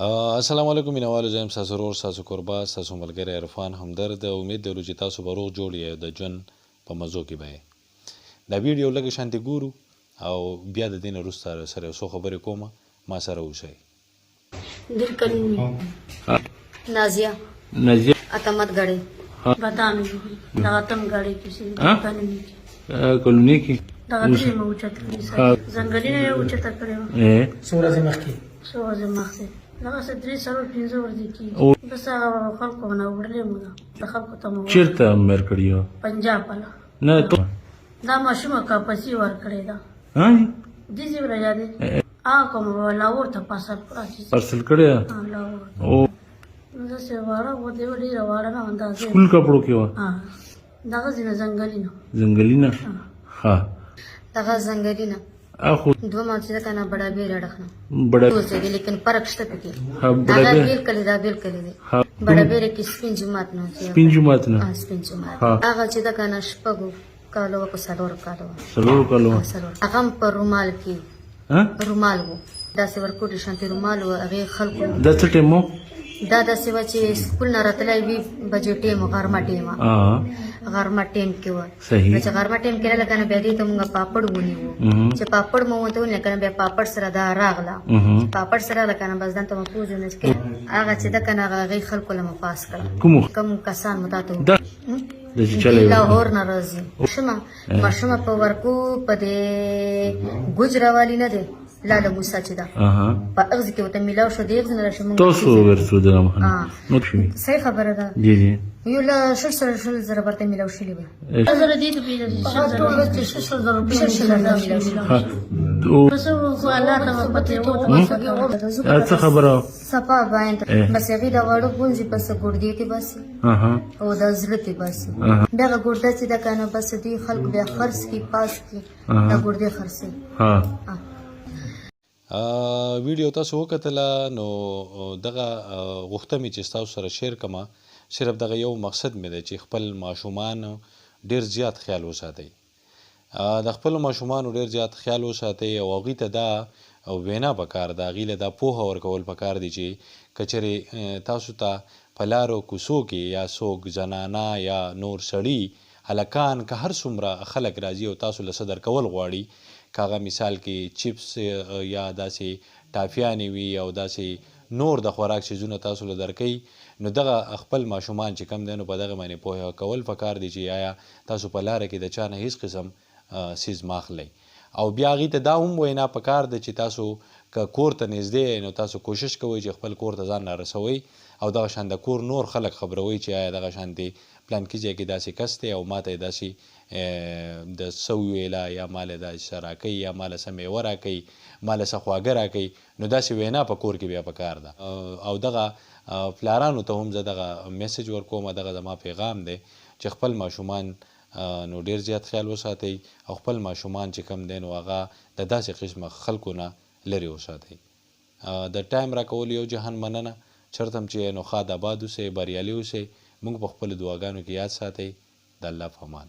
السلام علیکم مینوالو، زه یم ستاسو ورور، ستاسو کوربه، ستاسو ملګری عرفان همدرد. امید لرو چې تاسو به روغ جوړ یې د ژوند په مزو کې به یې. دا ویډیو لږ شانتې ګورو او بیا د دې نه وروسته سره یو څو خبرې کومه. ما سره اوسئ. نازیه اتمت گڑی بادامی دا اتم گڑی کسی کالونی کی کالونی کی دا درې مو اوچت کړی ځنګلونه یې اوچته کړی و څو ورځې مخکې دغه څه 3 سره 15 ورځې کېږي. بس هغه خلکو نه وړلې مو د خلکو ته مو چېرته مېر کړي وه؟ پنجاب والا نه دا ماشومه کاپسي ورکړې ده دې ځای ولا یادې هغه کوم لاهور ته پارسل کړی ده لاهور داسې واړه و دې ډېره واړه نه اندازې سکول کپړو کې وه دغه ځینې ځنګلي نه ها دغه ځنګلي نه اخو دوه ماته ده کنه بڑا بیر اڑخنا بڑا اوسه لیکن فرق شته پکې بڑا دا بیر بیل کلی دا بیل کلی دی بڑا بیر کې سپین جماعت نه سپین جماعت نه سپین جماعت هغه چې دا کنه شپږو کالو کو سلور کالو هغه په رومال کې رومال وو دا څه ورکوټ شانتي رومال وو هغه خلکو دا څه ټیمو دا داسې و چې سکول نه راتلی وي بجې ټیم غرمه ټیمه غرمه ټیم کې وه چې غرمه ټیم کې راغله که نه بیا دې ته مونږ پاپړ ونیو چې پاپړ مو ونیو نه که نه بیا پاپړ سره دا راغله چې پاپړ سره راغله که نه بس دلته مو پوه نه چې هغه چې ده که نه هغه هغې خلکو له مو پاس کړه کوم کسان مو تا ته لاهور نه راځي ماشومه په ورکو په دې ګوجراوالي نه دی لاله موسی چې ده په اغز کې ورته میلاو شو د اغز نه راشي مونږ تاسو ورسو د نو صحیح خبره ده جی جی یو له شل زره برته میلاو شلی به زره دې ته پیدا بس الله ته پته څه خبره صفا باندې بس هغه دا وړو پونځي پس ګردې کې بس او د زړه کې بس دا ګرده چې دا کنه بس دې خلک بیا خرڅ کی پاس کی دا ګردې خرڅي ویډیو تاسو وکتله نو دغه غوښته مې چې ستاسو سره شیر کړمه. صرف دغه یو مقصد مې دی چې خپل ماشومان ډېر زیات خیال وساتئ، د خپلو ماشومانو ډېر زیات خیال وساتئ او هغوی ته دا وینا پکار ده، هغوی له دا پوهه ورکول پکار دي چې که چېرې تاسو ته په لارو کوڅو کې یا څوک زنانه یا نور سړي هلکان که هر څومره خلک راځي او تاسو له څه درکول غواړي، که هغه مثال کې چپس یا داسې ټافیانې وي او داسې نور د خوراک څیزونه تاسو له درکوي، نو دغه خپل ماشومان چې کم دی نو په دغه باندې پوهه کول پکار دي چې آیا تاسو په لاره کې د چا نه هېڅ قسم څیز مه اخلئ. او بیا هغې ته دا هم وینا پکار ده چې تاسو که کور ته نږدې نو تاسو کوشش کوئ چې خپل کور ته ځان رارسوئ او دغه شان د کور نور خلک خبروئ چې آیا دغه شانتې پلانکي ځای کې داسې کس دی او ماته یې داسې د څه وویله یا ماله داسې څه راکوي یا ماله څه میوه راکوي، ماله څه خواږه راکوي، نو داسې وینا په کور کې بیا پکار ده. او دغه پلارانو ته هم زه دغه میسج ورکوم، دغه زما پیغام دی چې خپل ماشومان نو ډېر زیات خیال وساتئ او خپل ماشومان چې کم دی نو هغه د داسې قسمه خلکو نه لرې وساتئ. د ټایم راکولو یو جهان مننه. چېرته هم چې نو ښاد آباد اوسئ، بریالي اوسئ. موږ په خپلو دعاګانو کې یاد ساتئ. د الله په امان.